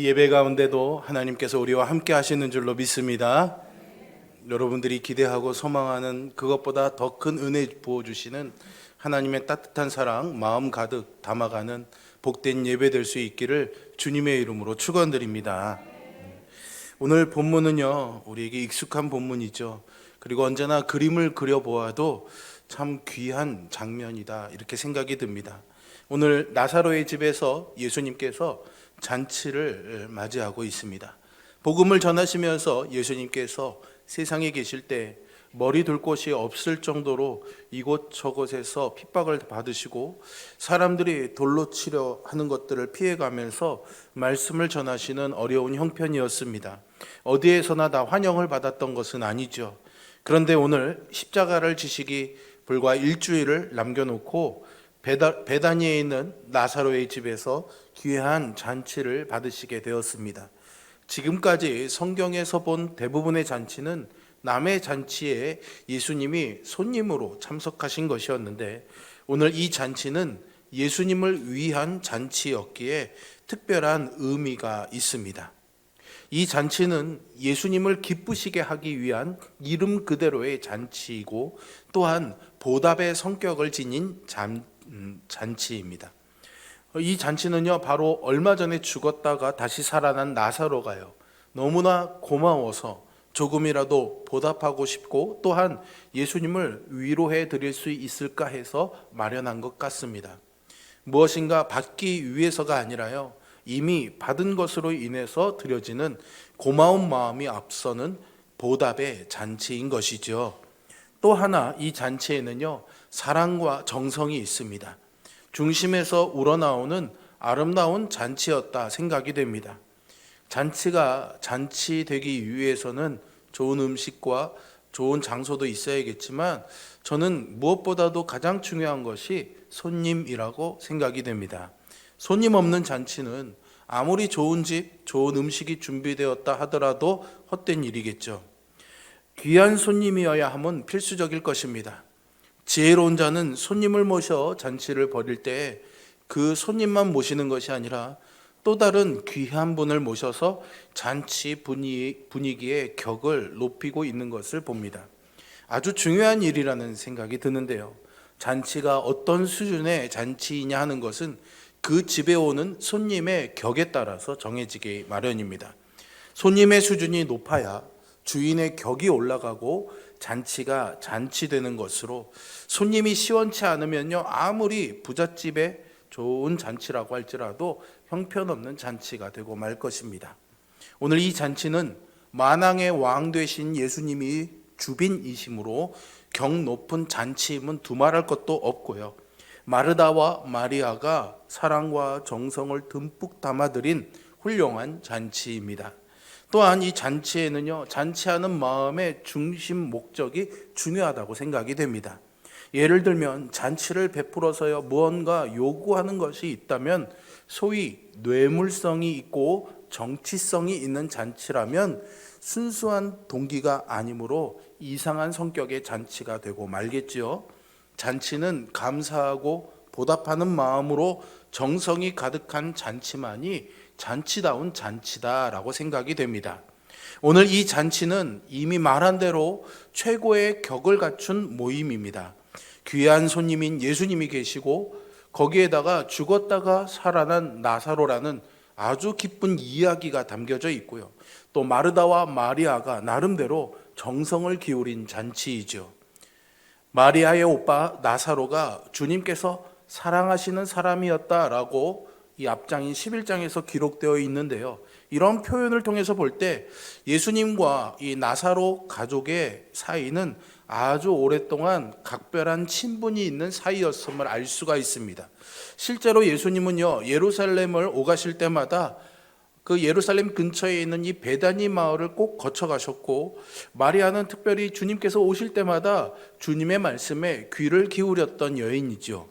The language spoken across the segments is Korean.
예배 가운데도 하나님께서 우리와 함께 하시는 줄로 믿습니다. 여러분들이 기대하고 소망하는 그것보다 더 큰 은혜 부어주시는 하나님의 따뜻한 사랑 마음 가득 담아가는 복된 예배 될 수 있기를 주님의 이름으로 축원드립니다. 오늘 본문은요, 우리에게 익숙한 본문이죠. 그리고 언제나 그림을 그려보아도 참 귀한 장면이다, 이렇게 생각이 듭니다. 오늘 나사로의 집에서 예수님께서 잔치를 맞이하고 있습니다. 복음을 전하시면서 예수님께서 세상에 계실 때 머리 둘 곳이 없을 정도로 이곳저곳에서 핍박을 받으시고 사람들이 돌로 치려 하는 것들을 피해가면서 말씀을 전하시는 어려운 형편이었습니다. 어디에서나 다 환영을 받았던 것은 아니죠. 그런데 오늘 십자가를 지시기 불과 일주일을 남겨놓고 베다니에 있는 나사로의 집에서 귀한 잔치를 받으시게 되었습니다. 지금까지 성경에서 본 대부분의 잔치는 남의 잔치에 예수님이 손님으로 참석하신 것이었는데, 오늘 이 잔치는 예수님을 위한 잔치였기에 특별한 의미가 있습니다. 이 잔치는 예수님을 기쁘시게 하기 위한 이름 그대로의 잔치이고 또한 보답의 성격을 지닌 잔치입니다. 이 잔치는요, 바로 얼마 전에 죽었다가 다시 살아난 나사로가요, 너무나 고마워서 조금이라도 보답하고 싶고 또한 예수님을 위로해 드릴 수 있을까 해서 마련한 것 같습니다. 무엇인가 받기 위해서가 아니라요, 이미 받은 것으로 인해서 드려지는 고마운 마음이 앞서는 보답의 잔치인 것이죠. 또 하나, 이 잔치에는요, 사랑과 정성이 있습니다. 중심에서 우러나오는 아름다운 잔치였다 생각이 됩니다. 잔치가 잔치되기 위해서는 좋은 음식과 좋은 장소도 있어야겠지만 저는 무엇보다도 가장 중요한 것이 손님이라고 생각이 됩니다. 손님 없는 잔치는 아무리 좋은 집, 좋은 음식이 준비되었다 하더라도 헛된 일이겠죠. 귀한 손님이어야 함은 필수적일 것입니다. 지혜로운 자는 손님을 모셔 잔치를 벌일 때 그 손님만 모시는 것이 아니라 또 다른 귀한 분을 모셔서 잔치 분위기의 격을 높이고 있는 것을 봅니다. 아주 중요한 일이라는 생각이 드는데요, 잔치가 어떤 수준의 잔치이냐 하는 것은 그 집에 오는 손님의 격에 따라서 정해지기 마련입니다. 손님의 수준이 높아야 주인의 격이 올라가고 잔치가 잔치되는 것으로, 손님이 시원치 않으면요, 아무리 부잣집의 좋은 잔치라고 할지라도 형편없는 잔치가 되고 말 것입니다. 오늘 이 잔치는 만왕의 왕 되신 예수님이 주빈이심으로 격 높은 잔치임은 두말할 것도 없고요, 마르다와 마리아가 사랑과 정성을 듬뿍 담아들인 훌륭한 잔치입니다. 또한 이 잔치에는요, 잔치하는 마음의 중심 목적이 중요하다고 생각이 됩니다. 예를 들면 잔치를 베풀어서요, 무언가 요구하는 것이 있다면 소위 뇌물성이 있고 정치성이 있는 잔치라면 순수한 동기가 아니므로 이상한 성격의 잔치가 되고 말겠지요. 잔치는 감사하고 보답하는 마음으로 정성이 가득한 잔치만이 잔치다운 잔치다라고 생각이 됩니다. 오늘 이 잔치는 이미 말한 대로 최고의 격을 갖춘 모임입니다. 귀한 손님인 예수님이 계시고 거기에다가 죽었다가 살아난 나사로라는 아주 기쁜 이야기가 담겨져 있고요, 또 마르다와 마리아가 나름대로 정성을 기울인 잔치이죠. 마리아의 오빠 나사로가 주님께서 사랑하시는 사람이었다라고 이 앞장인 11장에서 기록되어 있는데요, 이런 표현을 통해서 볼 때 예수님과 이 나사로 가족의 사이는 아주 오랫동안 각별한 친분이 있는 사이였음을 알 수가 있습니다. 실제로 예수님은요, 예루살렘을 오가실 때마다 그 예루살렘 근처에 있는 이 베다니 마을을 꼭 거쳐가셨고, 마리아는 특별히 주님께서 오실 때마다 주님의 말씀에 귀를 기울였던 여인이죠.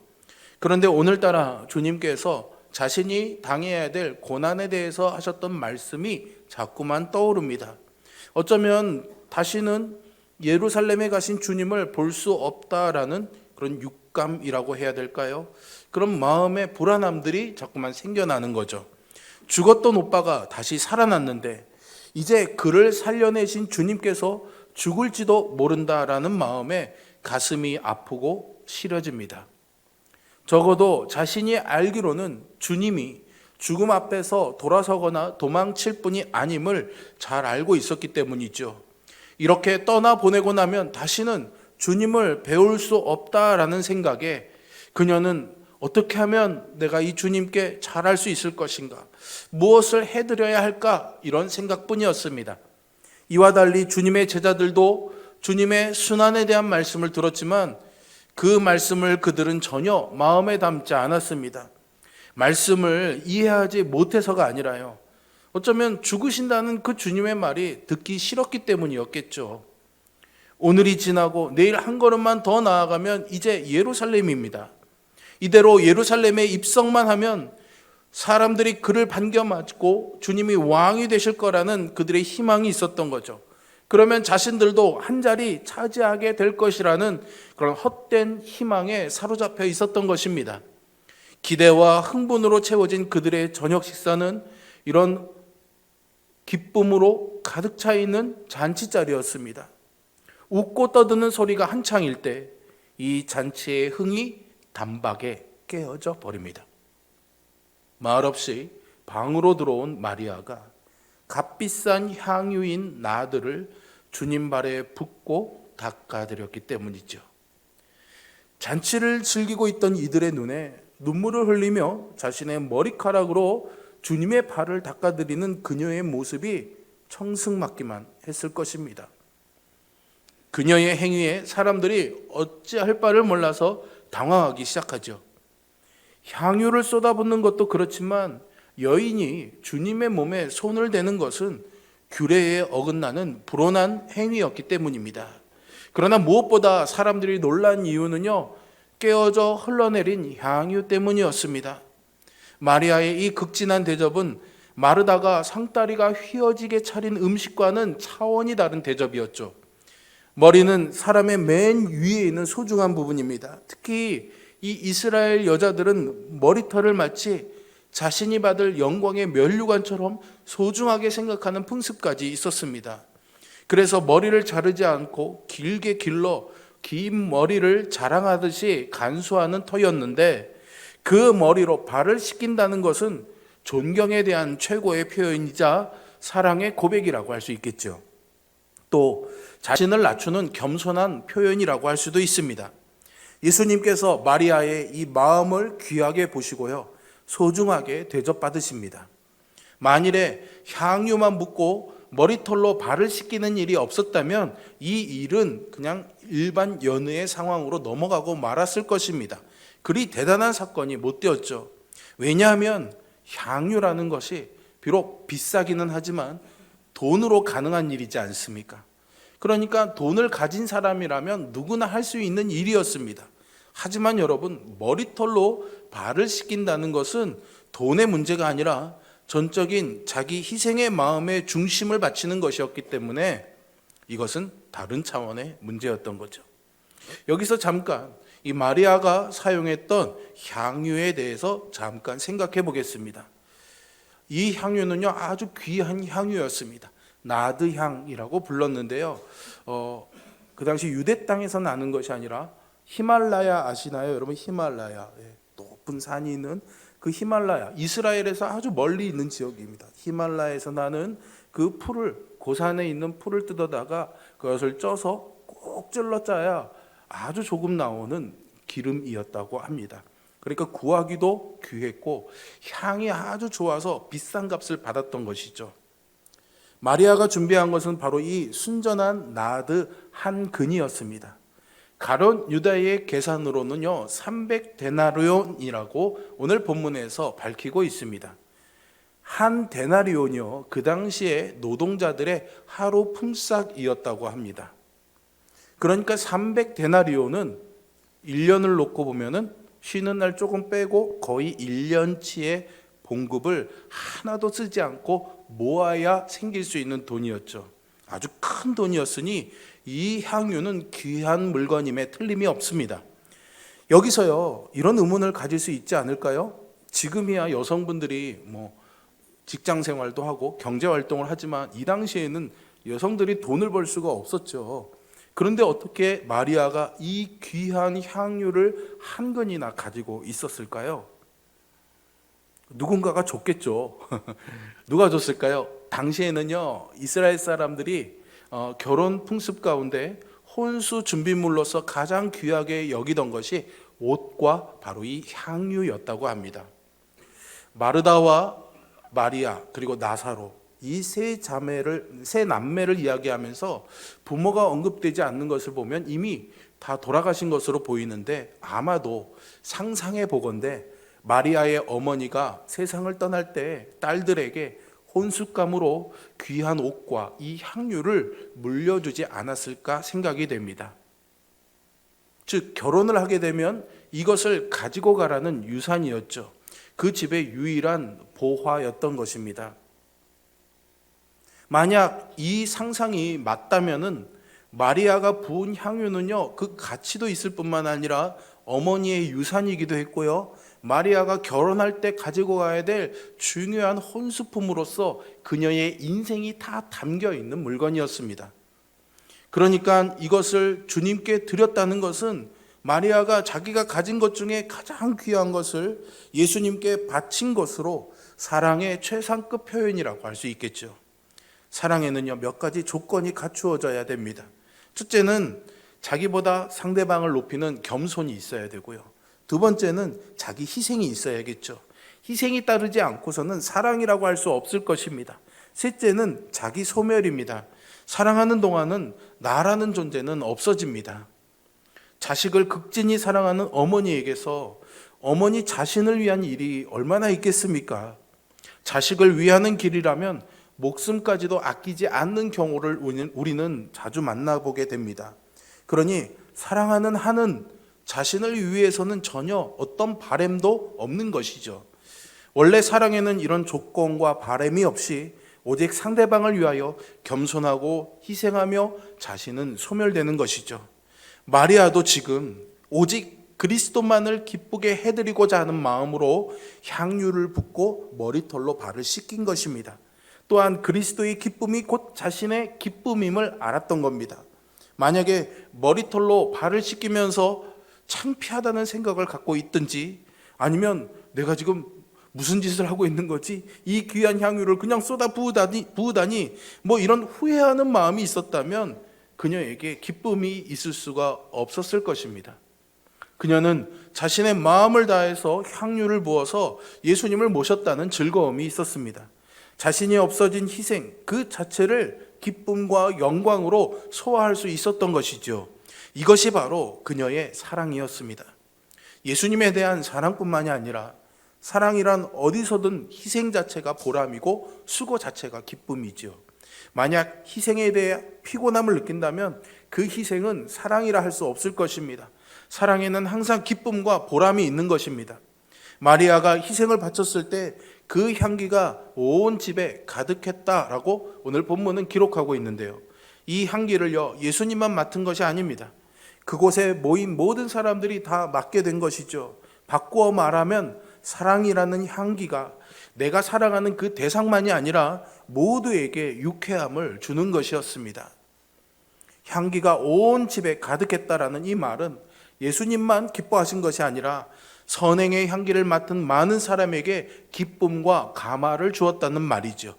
그런데 오늘따라 주님께서 자신이 당해야 될 고난에 대해서 하셨던 말씀이 자꾸만 떠오릅니다. 어쩌면 다시는 예루살렘에 가신 주님을 볼 수 없다라는 그런 육감이라고 해야 될까요? 그런 마음의 불안함들이 자꾸만 생겨나는 거죠. 죽었던 오빠가 다시 살아났는데 이제 그를 살려내신 주님께서 죽을지도 모른다라는 마음에 가슴이 아프고 시려집니다. 적어도 자신이 알기로는 주님이 죽음 앞에서 돌아서거나 도망칠 뿐이 아님을 잘 알고 있었기 때문이죠. 이렇게 떠나보내고 나면 다시는 주님을 배울 수 없다라는 생각에 그녀는 어떻게 하면 내가 이 주님께 잘할 수 있을 것인가, 무엇을 해드려야 할까, 이런 생각뿐이었습니다. 이와 달리 주님의 제자들도 주님의 순환에 대한 말씀을 들었지만 그 말씀을 그들은 전혀 마음에 담지 않았습니다. 말씀을 이해하지 못해서가 아니라요, 어쩌면 죽으신다는 그 주님의 말이 듣기 싫었기 때문이었겠죠. 오늘이 지나고 내일 한 걸음만 더 나아가면 이제 예루살렘입니다. 이대로 예루살렘에 입성만 하면 사람들이 그를 반겨맞고 주님이 왕이 되실 거라는 그들의 희망이 있었던 거죠. 그러면 자신들도 한 자리 차지하게 될 것이라는 그런 헛된 희망에 사로잡혀 있었던 것입니다. 기대와 흥분으로 채워진 그들의 저녁 식사는 이런 기쁨으로 가득 차 있는 잔치자리였습니다. 웃고 떠드는 소리가 한창일 때 이 잔치의 흥이 단박에 깨어져 버립니다. 말없이 방으로 들어온 마리아가 값비싼 향유인 나들을 주님 발에 붓고 닦아드렸기 때문이죠. 잔치를 즐기고 있던 이들의 눈에 눈물을 흘리며 자신의 머리카락으로 주님의 발을 닦아드리는 그녀의 모습이 청승맞기만 했을 것입니다. 그녀의 행위에 사람들이 어찌할 바를 몰라서 당황하기 시작하죠. 향유를 쏟아붓는 것도 그렇지만 여인이 주님의 몸에 손을 대는 것은 규례에 어긋나는 불온한 행위였기 때문입니다. 그러나 무엇보다 사람들이 놀란 이유는요, 깨어져 흘러내린 향유 때문이었습니다. 마리아의 이 극진한 대접은 마르다가 상다리가 휘어지게 차린 음식과는 차원이 다른 대접이었죠. 머리는 사람의 맨 위에 있는 소중한 부분입니다. 특히 이 이스라엘 여자들은 머리털을 마치 자신이 받을 영광의 면류관처럼 소중하게 생각하는 풍습까지 있었습니다. 그래서 머리를 자르지 않고 길게 길러 긴 머리를 자랑하듯이 간수하는 터였는데 그 머리로 발을 씻긴다는 것은 존경에 대한 최고의 표현이자 사랑의 고백이라고 할 수 있겠죠. 또 자신을 낮추는 겸손한 표현이라고 할 수도 있습니다. 예수님께서 마리아의 이 마음을 귀하게 보시고요, 소중하게 대접받으십니다. 만일에 향유만 묻고 머리털로 발을 씻기는 일이 없었다면 이 일은 그냥 일반 연애의 상황으로 넘어가고 말았을 것입니다. 그리 대단한 사건이 못 되었죠. 왜냐하면 향유라는 것이 비록 비싸기는 하지만 돈으로 가능한 일이지 않습니까? 그러니까 돈을 가진 사람이라면 누구나 할 수 있는 일이었습니다. 하지만 여러분, 머리털로 발을 씻긴다는 것은 돈의 문제가 아니라 전적인 자기 희생의 마음의 중심을 바치는 것이었기 때문에 이것은 다른 차원의 문제였던 거죠. 여기서 잠깐 이 마리아가 사용했던 향유에 대해서 잠깐 생각해 보겠습니다. 이 향유는요, 아주 귀한 향유였습니다. 나드향이라고 불렀는데요, 그 당시 유대 땅에서 나는 것이 아니라 히말라야 아시나요? 여러분, 히말라야, 높은 산이 있는 그 히말라야, 이스라엘에서 아주 멀리 있는 지역입니다. 히말라야에서 나는 그 풀을, 고산에 있는 풀을 뜯어다가 그것을 쪄서 꼭 찔러 짜야 아주 조금 나오는 기름이었다고 합니다. 그러니까 구하기도 귀했고 향이 아주 좋아서 비싼 값을 받았던 것이죠. 마리아가 준비한 것은 바로 이 순전한 나드 한 근이었습니다. 가룟 유다의 계산으로는요 300데나리온이라고 오늘 본문에서 밝히고 있습니다. 한 데나리온이요 그 당시에 노동자들의 하루 품삯이었다고 합니다. 그러니까 300데나리온은 1년을 놓고 보면은 쉬는 날 조금 빼고 거의 1년치의 봉급을 하나도 쓰지 않고 모아야 생길 수 있는 돈이었죠. 아주 큰 돈이었으니 이 향유는 귀한 물건임에 틀림이 없습니다. 여기서요 이런 의문을 가질 수 있지 않을까요? 지금이야 여성분들이 직장 생활도 하고 경제 활동을 하지만 이 당시에는 여성들이 돈을 벌 수가 없었죠. 그런데 어떻게 마리아가 이 귀한 향유를 한 근이나 가지고 있었을까요? 누군가가 줬겠죠. 누가 줬을까요? 당시에는요, 이스라엘 사람들이 결혼 풍습 가운데 혼수 준비물로서 가장 귀하게 여기던 것이 옷과 바로 이 향유였다고 합니다. 마르다와 마리아 그리고 나사로 이 세 남매를 이야기하면서 부모가 언급되지 않는 것을 보면 이미 다 돌아가신 것으로 보이는데, 아마도 상상해 보건대 마리아의 어머니가 세상을 떠날 때 딸들에게 혼숫감으로 귀한 옷과 이 향유를 물려주지 않았을까 생각이 됩니다. 즉, 결혼을 하게 되면 이것을 가지고 가라는 유산이었죠. 그 집의 유일한 보화였던 것입니다. 만약 이 상상이 맞다면은 마리아가 부은 향유는요, 그 가치도 있을 뿐만 아니라 어머니의 유산이기도 했고요, 마리아가 결혼할 때 가지고 가야 될 중요한 혼수품으로서 그녀의 인생이 다 담겨 있는 물건이었습니다. 그러니까 이것을 주님께 드렸다는 것은 마리아가 자기가 가진 것 중에 가장 귀한 것을 예수님께 바친 것으로 사랑의 최상급 표현이라고 할 수 있겠죠. 사랑에는요, 몇 가지 조건이 갖추어져야 됩니다. 첫째는 자기보다 상대방을 높이는 겸손이 있어야 되고요. 두 번째는 자기 희생이 있어야겠죠. 희생이 따르지 않고서는 사랑이라고 할 수 없을 것입니다. 셋째는 자기 소멸입니다. 사랑하는 동안은 나라는 존재는 없어집니다. 자식을 극진히 사랑하는 어머니에게서 어머니 자신을 위한 일이 얼마나 있겠습니까? 자식을 위하는 길이라면 목숨까지도 아끼지 않는 경우를 우리는 자주 만나보게 됩니다. 그러니 사랑하는 한은 자신을 위해서는 전혀 어떤 바램도 없는 것이죠. 원래 사랑에는 이런 조건과 바램이 없이 오직 상대방을 위하여 겸손하고 희생하며 자신은 소멸되는 것이죠. 마리아도 지금 오직 그리스도만을 기쁘게 해드리고자 하는 마음으로 향유를 붓고 머리털로 발을 씻긴 것입니다. 또한 그리스도의 기쁨이 곧 자신의 기쁨임을 알았던 겁니다. 만약에 머리털로 발을 씻기면서 창피하다는 생각을 갖고 있든지, 아니면 내가 지금 무슨 짓을 하고 있는 거지? 이 귀한 향유를 그냥 쏟아 부으다니 뭐 이런 후회하는 마음이 있었다면 그녀에게 기쁨이 있을 수가 없었을 것입니다. 그녀는 자신의 마음을 다해서 향유를 부어서 예수님을 모셨다는 즐거움이 있었습니다. 자신이 없어진 희생 그 자체를 기쁨과 영광으로 소화할 수 있었던 것이죠. 이것이 바로 그녀의 사랑이었습니다. 예수님에 대한 사랑뿐만이 아니라 사랑이란 어디서든 희생 자체가 보람이고 수고 자체가 기쁨이죠. 만약 희생에 대해 피곤함을 느낀다면 그 희생은 사랑이라 할 수 없을 것입니다. 사랑에는 항상 기쁨과 보람이 있는 것입니다. 마리아가 희생을 바쳤을 때 그 향기가 온 집에 가득했다라고 오늘 본문은 기록하고 있는데요. 이 향기를요, 예수님만 맡은 것이 아닙니다. 그곳에 모인 모든 사람들이 다 맡게 된 것이죠. 바꾸어 말하면 사랑이라는 향기가 내가 사랑하는 그 대상만이 아니라 모두에게 유쾌함을 주는 것이었습니다. 향기가 온 집에 가득했다라는 이 말은 예수님만 기뻐하신 것이 아니라 선행의 향기를 맡은 많은 사람에게 기쁨과 감화를 주었다는 말이죠.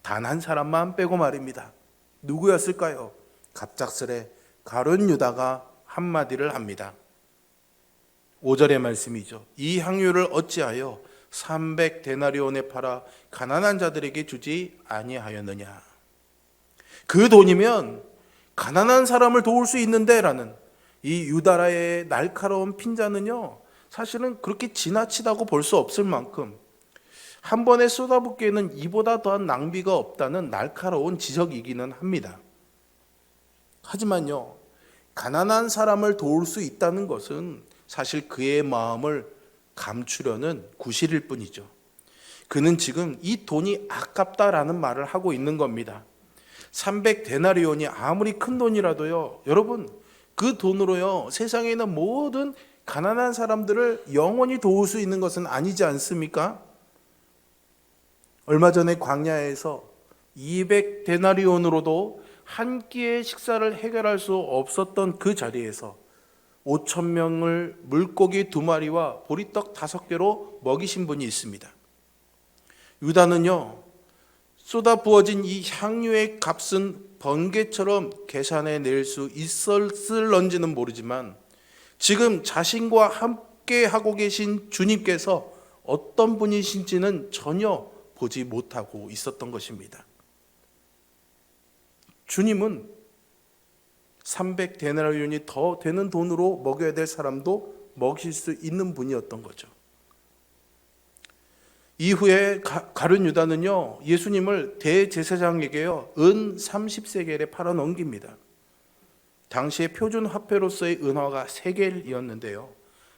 단 한 사람만 빼고 말입니다. 누구였을까요? 갑작스레 가룟 유다가 한마디를 합니다. 5절의 말씀이죠. 이 향유를 어찌하여 300데나리온에 팔아 가난한 자들에게 주지 아니하였느냐. 그 돈이면 가난한 사람을 도울 수 있는데 라는 이 유다라의 날카로운 핀자는요, 사실은 그렇게 지나치다고 볼 수 없을 만큼 한 번에 쏟아붓기에는 이보다 더한 낭비가 없다는 날카로운 지적이기는 합니다. 하지만요, 가난한 사람을 도울 수 있다는 것은 사실 그의 마음을 감추려는 구실일 뿐이죠. 그는 지금 이 돈이 아깝다라는 말을 하고 있는 겁니다. 300데나리온이 아무리 큰 돈이라도요, 여러분, 그 돈으로요, 세상에 있는 모든 가난한 사람들을 영원히 도울 수 있는 것은 아니지 않습니까? 얼마 전에 광야에서 200데나리온으로도 한 끼의 식사를 해결할 수 없었던 그 자리에서 5천 명을 물고기 2마리와 보리떡 5개로 먹이신 분이 있습니다. 유다는요, 쏟아 부어진 이 향유의 값은 번개처럼 계산해 낼 수 있었을런지는 모르지만 지금 자신과 함께 하고 계신 주님께서 어떤 분이신지는 전혀 보지 못하고 있었던 것입니다. 주님은 300데나리온이 더 되는 돈으로 먹여야 될 사람도 먹일 수 있는 분이었던 거죠. 이후에 가룟 유다는요, 예수님을 대제사장에게요, 은 30세겔에 팔아 넘깁니다. 당시의 표준 화폐로서의 은화가 세겔이었는데요,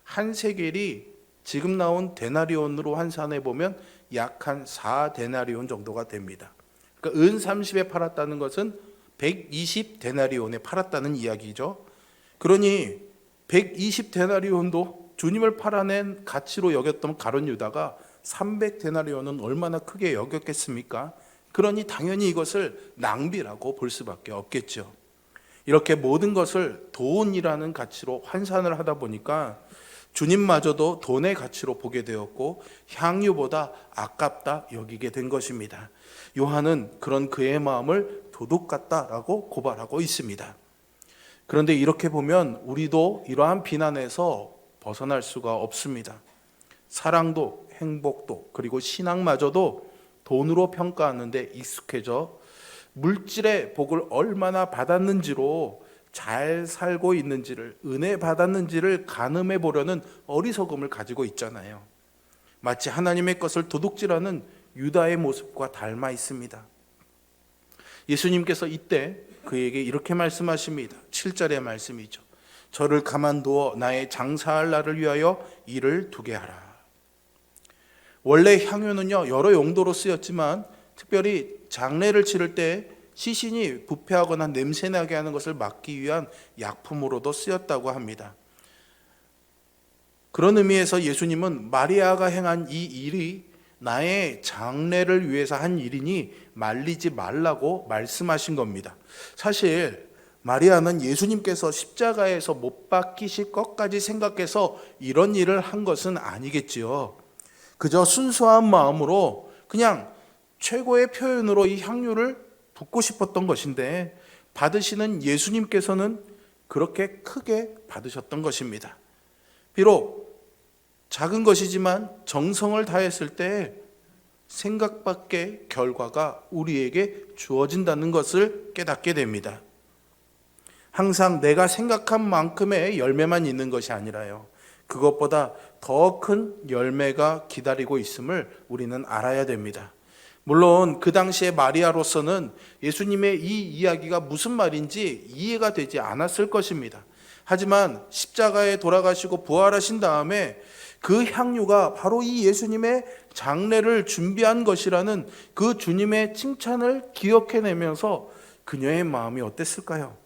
한 세겔이 지금 나온 데나리온으로 환산해 보면 약 한 4데나리온 정도가 됩니다. 그러니까 은 30에 팔았다는 것은 120데나리온에 팔았다는 이야기죠. 그러니 120데나리온도 주님을 팔아낸 가치로 여겼던 가룟 유다가 300데나리온은 얼마나 크게 여겼겠습니까? 그러니 당연히 이것을 낭비라고 볼 수밖에 없겠죠. 이렇게 모든 것을 돈이라는 가치로 환산을 하다 보니까 주님마저도 돈의 가치로 보게 되었고 향유보다 아깝다 여기게 된 것입니다. 요한은 그런 그의 마음을 도둑 같다라고 고발하고 있습니다. 그런데 이렇게 보면 우리도 이러한 비난에서 벗어날 수가 없습니다. 사랑도 행복도 그리고 신앙마저도 돈으로 평가하는 데 익숙해져 물질의 복을 얼마나 받았는지로 잘 살고 있는지를, 은혜 받았는지를 가늠해 보려는 어리석음을 가지고 있잖아요. 마치 하나님의 것을 도둑질하는 유다의 모습과 닮아 있습니다. 예수님께서 이때 그에게 이렇게 말씀하십니다. 7절의 말씀이죠. 저를 가만두어 나의 장사할 날을 위하여 일을 두게 하라. 원래 향유는요, 여러 용도로 쓰였지만 특별히 장례를 치를 때 시신이 부패하거나 냄새나게 하는 것을 막기 위한 약품으로도 쓰였다고 합니다. 그런 의미에서 예수님은 마리아가 행한 이 일이 나의 장례를 위해서 한 일이니 말리지 말라고 말씀하신 겁니다. 사실 마리아는 예수님께서 십자가에서 못 박히실 것까지 생각해서 이런 일을 한 것은 아니겠지요. 그저 순수한 마음으로 그냥 최고의 표현으로 이 향유를 붓고 싶었던 것인데 받으시는 예수님께서는 그렇게 크게 받으셨던 것입니다. 비록 작은 것이지만 정성을 다했을 때 생각밖의 결과가 우리에게 주어진다는 것을 깨닫게 됩니다. 항상 내가 생각한 만큼의 열매만 있는 것이 아니라요, 그것보다 더 큰 열매가 기다리고 있음을 우리는 알아야 됩니다. 물론 그 당시에 마리아로서는 예수님의 이 이야기가 무슨 말인지 이해가 되지 않았을 것입니다. 하지만 십자가에 돌아가시고 부활하신 다음에 그 향유가 바로 이 예수님의 장례를 준비한 것이라는 그 주님의 칭찬을 기억해내면서 그녀의 마음이 어땠을까요?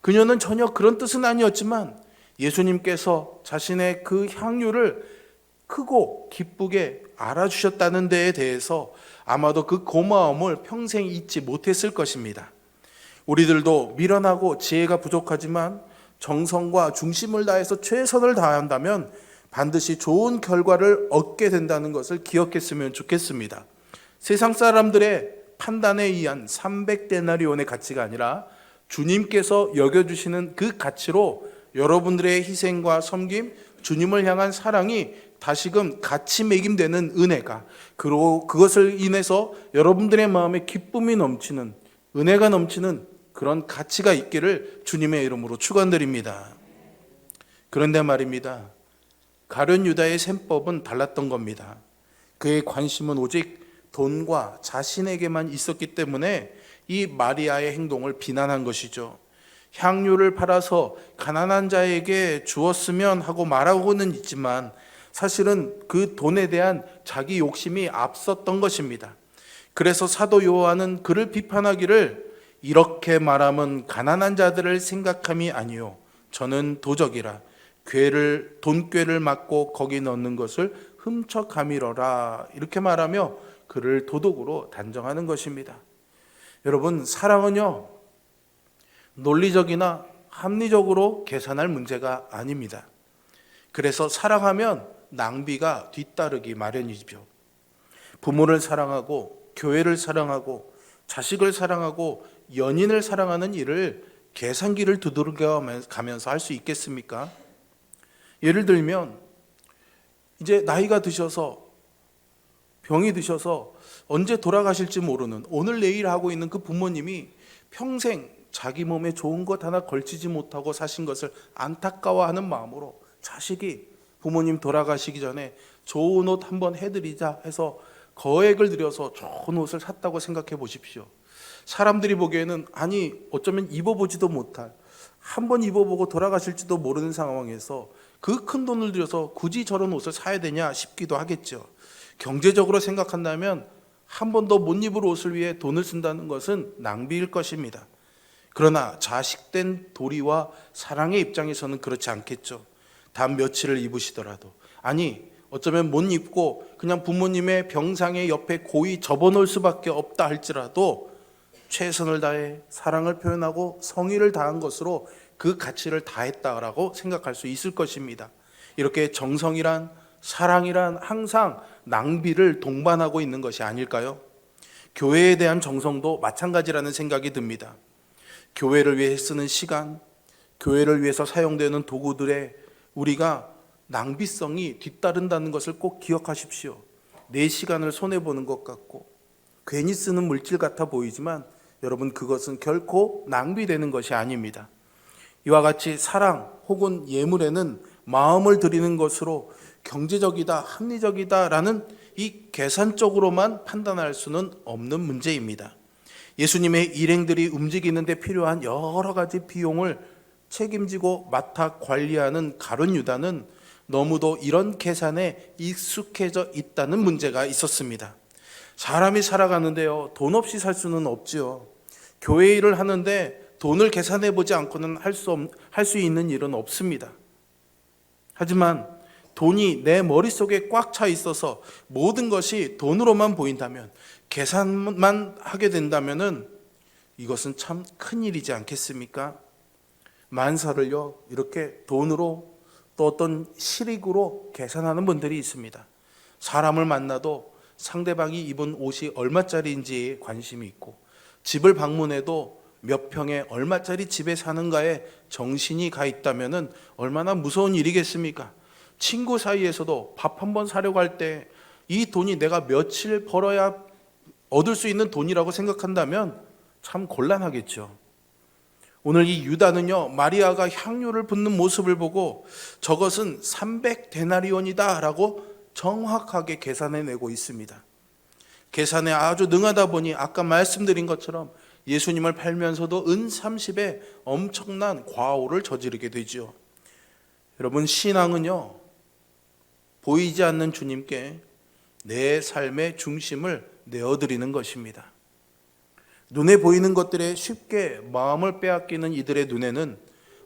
그녀는 전혀 그런 뜻은 아니었지만 예수님께서 자신의 그 향유를 크고 기쁘게 알아주셨다는 데에 대해서 아마도 그 고마움을 평생 잊지 못했을 것입니다. 우리들도 미련하고 지혜가 부족하지만 정성과 중심을 다해서 최선을 다한다면 반드시 좋은 결과를 얻게 된다는 것을 기억했으면 좋겠습니다. 세상 사람들의 판단에 의한 300데나리온의 가치가 아니라 주님께서 여겨주시는 그 가치로 여러분들의 희생과 섬김, 주님을 향한 사랑이 다시금 가치 매김되는 은혜가, 그리고 그것을 인해서 여러분들의 마음에 기쁨이 넘치는, 은혜가 넘치는 그런 가치가 있기를 주님의 이름으로 축원드립니다. 그런데 말입니다, 가룟 유다의 셈법은 달랐던 겁니다. 그의 관심은 오직 돈과 자신에게만 있었기 때문에 이 마리아의 행동을 비난한 것이죠. 향유를 팔아서 가난한 자에게 주었으면 하고 말하고는 있지만 사실은 그 돈에 대한 자기 욕심이 앞섰던 것입니다. 그래서 사도 요한은 그를 비판하기를, 이렇게 말하면 가난한 자들을 생각함이 아니요 저는 도적이라 돈꾀를 맞고 거기 넣는 것을 훔쳐가미러라, 이렇게 말하며 그를 도덕으로 단정하는 것입니다. 여러분, 사랑은요, 논리적이나 합리적으로 계산할 문제가 아닙니다. 그래서 사랑하면 낭비가 뒤따르기 마련이죠. 부모를 사랑하고 교회를 사랑하고 자식을 사랑하고 연인을 사랑하는 일을 계산기를 두들겨 가면서 할 수 있겠습니까? 예를 들면 이제 나이가 드셔서 병이 드셔서 언제 돌아가실지 모르는 오늘 내일 하고 있는 그 부모님이 평생 자기 몸에 좋은 것 하나 걸치지 못하고 사신 것을 안타까워하는 마음으로 자식이 부모님 돌아가시기 전에 좋은 옷 한번 해드리자 해서 거액을 들여서 좋은 옷을 샀다고 생각해 보십시오. 사람들이 보기에는 아니 어쩌면 입어보지도 못할, 한번 입어보고 돌아가실지도 모르는 상황에서 그 큰 돈을 들여서 굳이 저런 옷을 사야 되냐 싶기도 하겠죠. 경제적으로 생각한다면 한 번도 못 입을 옷을 위해 돈을 쓴다는 것은 낭비일 것입니다. 그러나 자식된 도리와 사랑의 입장에서는 그렇지 않겠죠. 단 며칠을 입으시더라도, 아니 어쩌면 못 입고 그냥 부모님의 병상의 옆에 고이 접어놓을 수밖에 없다 할지라도 최선을 다해 사랑을 표현하고 성의를 다한 것으로 그 가치를 다했다라고 생각할 수 있을 것입니다. 이렇게 정성이란, 사랑이란 항상 낭비를 동반하고 있는 것이 아닐까요? 교회에 대한 정성도 마찬가지라는 생각이 듭니다. 교회를 위해 쓰는 시간, 교회를 위해서 사용되는 도구들에 우리가 낭비성이 뒤따른다는 것을 꼭 기억하십시오. 내 시간을 손해보는 것 같고 괜히 쓰는 물질 같아 보이지만 여러분, 그것은 결코 낭비되는 것이 아닙니다. 이와 같이 사랑 혹은 예물에는 마음을 드리는 것으로 경제적이다, 합리적이다라는 이 계산적으로만 판단할 수는 없는 문제입니다. 예수님의 일행들이 움직이는 데 필요한 여러 가지 비용을 책임지고 맡아 관리하는 가룟 유다는 너무도 이런 계산에 익숙해져 있다는 문제가 있었습니다. 사람이 살아가는데요, 돈 없이 살 수는 없지요. 교회 일을 하는데 돈을 계산해 보지 않고는 할 수 있는 일은 없습니다. 하지만 돈이 내 머릿속에 꽉 차 있어서 모든 것이 돈으로만 보인다면, 계산만 하게 된다면은 이것은 참 큰일이지 않겠습니까? 만사를요, 이렇게 돈으로 또 어떤 실익으로 계산하는 분들이 있습니다. 사람을 만나도 상대방이 입은 옷이 얼마짜리인지에 관심이 있고, 집을 방문해도 몇 평에 얼마짜리 집에 사는가에 정신이 가 있다면은 얼마나 무서운 일이겠습니까? 친구 사이에서도 밥 한번 사려고 할 때 이 돈이 내가 며칠 벌어야 얻을 수 있는 돈이라고 생각한다면 참 곤란하겠죠. 오늘 이 유다는요, 마리아가 향유를 붓는 모습을 보고 저것은 300데나리온이다 라고 정확하게 계산해내고 있습니다. 계산에 아주 능하다 보니 아까 말씀드린 것처럼 예수님을 팔면서도 은 30에 엄청난 과오를 저지르게 되죠. 여러분, 신앙은요, 보이지 않는 주님께 내 삶의 중심을 내어드리는 것입니다. 눈에 보이는 것들에 쉽게 마음을 빼앗기는 이들의 눈에는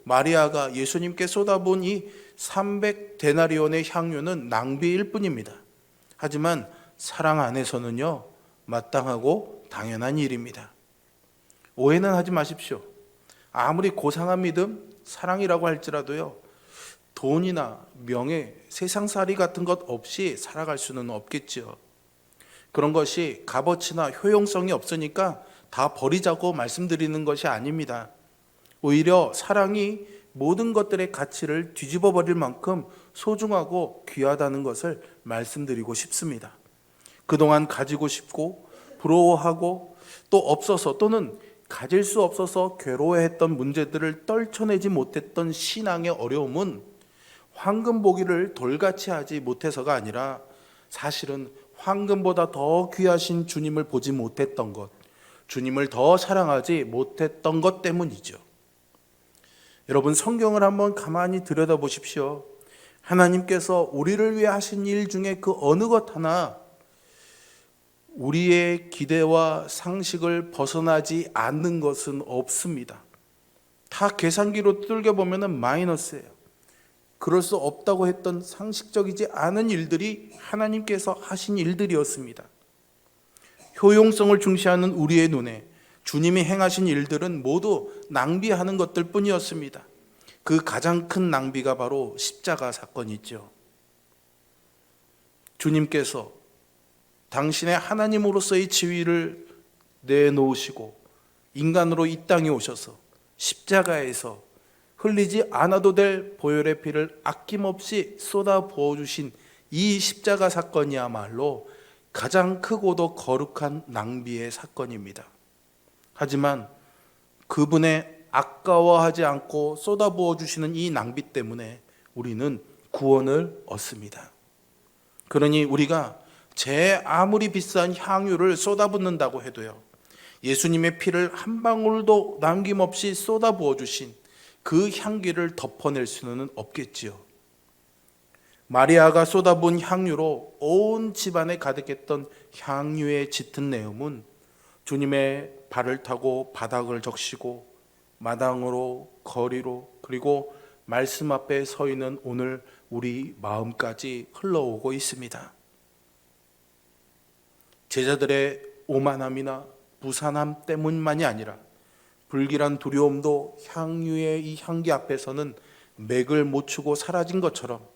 마리아가 예수님께 쏟아부은 이 300데나리온의 향유는 낭비일 뿐입니다. 하지만 사랑 안에서는요, 마땅하고 당연한 일입니다. 오해는 하지 마십시오. 아무리 고상한 믿음, 사랑이라고 할지라도요, 돈이나 명예, 세상살이 같은 것 없이 살아갈 수는 없겠지요. 그런 것이 값어치나 효용성이 없으니까 다 버리자고 말씀드리는 것이 아닙니다. 오히려 사랑이 모든 것들의 가치를 뒤집어 버릴 만큼 소중하고 귀하다는 것을 말씀드리고 싶습니다. 그동안 가지고 싶고 부러워하고 또 없어서 또는 가질 수 없어서 괴로워했던 문제들을 떨쳐내지 못했던 신앙의 어려움은 황금 보기를 돌같이 하지 못해서가 아니라 사실은 황금보다 더 귀하신 주님을 보지 못했던 것, 주님을 더 사랑하지 못했던 것 때문이죠. 여러분, 성경을 한번 가만히 들여다보십시오. 하나님께서 우리를 위해 하신 일 중에 그 어느 것 하나 우리의 기대와 상식을 벗어나지 않는 것은 없습니다. 다 계산기로 뚫겨 보면 마이너스예요. 그럴 수 없다고 했던 상식적이지 않은 일들이 하나님께서 하신 일들이었습니다. 효용성을 중시하는 우리의 눈에 주님이 행하신 일들은 모두 낭비하는 것들 뿐이었습니다. 그 가장 큰 낭비가 바로 십자가 사건이죠. 주님께서 당신의 하나님으로서의 지위를 내놓으시고 인간으로 이 땅에 오셔서 십자가에서 흘리지 않아도 될 보혈의 피를 아낌없이 쏟아 부어주신 이 십자가 사건이야말로 가장 크고도 거룩한 낭비의 사건입니다. 하지만 그분의 아까워하지 않고 쏟아 부어주시는 이 낭비 때문에 우리는 구원을 얻습니다. 그러니 우리가 제 아무리 비싼 향유를 쏟아붓는다고 해도요, 예수님의 피를 한 방울도 남김없이 쏟아 부어주신 그 향기를 덮어낼 수는 없겠지요. 마리아가 쏟아부은 향유로 온 집안에 가득했던 향유의 짙은 내음은 주님의 발을 타고 바닥을 적시고 마당으로, 거리로, 그리고 말씀 앞에 서 있는 오늘 우리 마음까지 흘러오고 있습니다. 제자들의 오만함이나 부산함 때문만이 아니라 불길한 두려움도 향유의 이 향기 앞에서는 맥을 못 추고 사라진 것처럼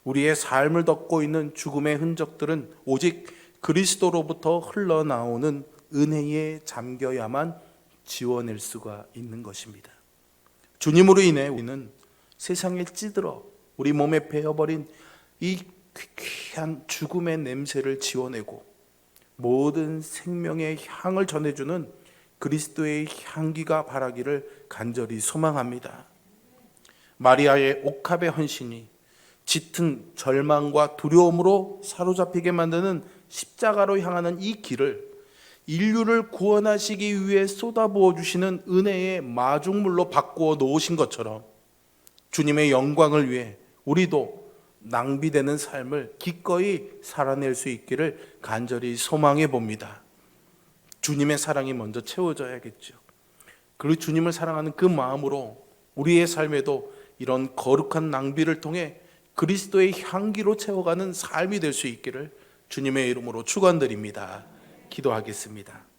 우리의 삶을 덮고 있는 죽음의 흔적들은 오직 그리스도로부터 흘러나오는 은혜에 잠겨야만 지워낼 수가 있는 것입니다. 주님으로 인해 우리는 세상에 찌들어 우리 몸에 배어버린 이 귀한 죽음의 냄새를 지워내고 모든 생명의 향을 전해주는 그리스도의 향기가 바라기를 간절히 소망합니다. 마리아의 옥합의 헌신이 짙은 절망과 두려움으로 사로잡히게 만드는 십자가로 향하는 이 길을 인류를 구원하시기 위해 쏟아부어 주시는 은혜의 마중물로 바꾸어 놓으신 것처럼 주님의 영광을 위해 우리도 낭비되는 삶을 기꺼이 살아낼 수 있기를 간절히 소망해 봅니다. 주님의 사랑이 먼저 채워져야겠죠. 그리고 주님을 사랑하는 그 마음으로 우리의 삶에도 이런 거룩한 낭비를 통해 그리스도의 향기로 채워가는 삶이 될 수 있기를 주님의 이름으로 축원드립니다. 기도하겠습니다.